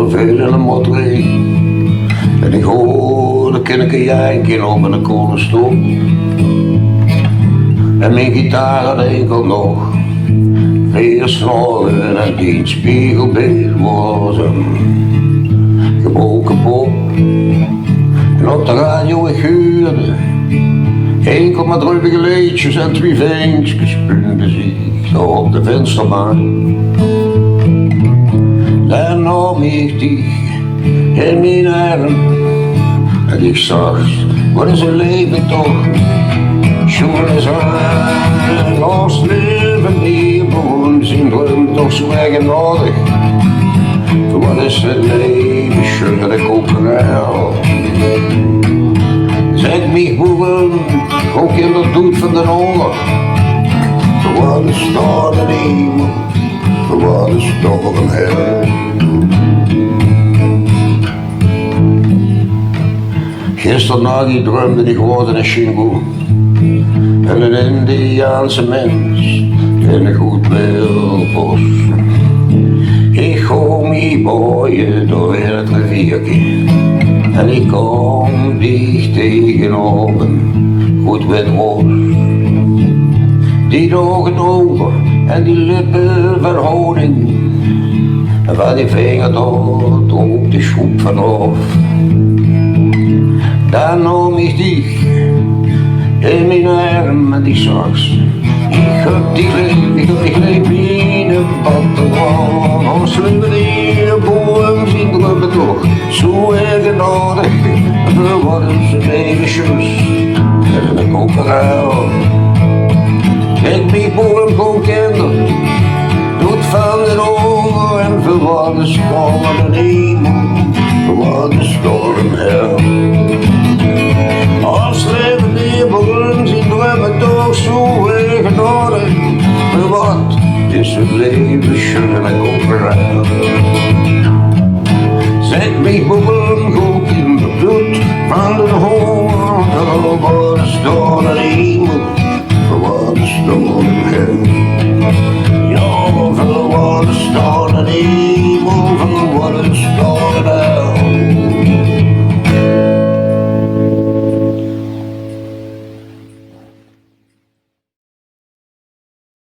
door veel in een motregen. En ik hoorde een janken op een kolenstoel. En mijn gitaar had enkel nog 4 snoren en die spiegelbeeld was een gebroken pop. En op de radio ik huurde enkel maar druppige leedjes en 2 vinkjes punten zich op de vensterbank. Daar nam ik die in mijn arm en ik zag, wat is een leven toch? Schoon is aan, ons leven hier begon zijn droom toch zo eigenaardig. Wat is het leven, schön dat ik ook wel. Zeg mich boeren, ook in de dood van de oorlog. Wat is daar de hemel, wat is daar een hel. Gisternacht droomde ik worden een Shingo en een Indiaanse mens in een goed wilbos. Ik ga me booien door het riviertje en ik kom dicht tegenop een goed wit roos. Die ogen open en die lippen verhouding en van die vinger tot op de schoep vanaf. Daar nam ik dich in mijn arm en die zag. Ik heb die leef in een patterwal. Als we in een boom zien drukken toch zo eigenaardig. We worden ze levensjes en een kokerel. Kijk die boom gewoon kinder, doet van de ogen en verwaarde stormen en hemel, verwaarde storm hel. Als leven die boom zien dromen toch zo eigenaardig. Maar wat is het leven schön en kokerel. Zeg mij boom goed in de bloed van de honger, verwaarde storm en hemel, verwaarde storm.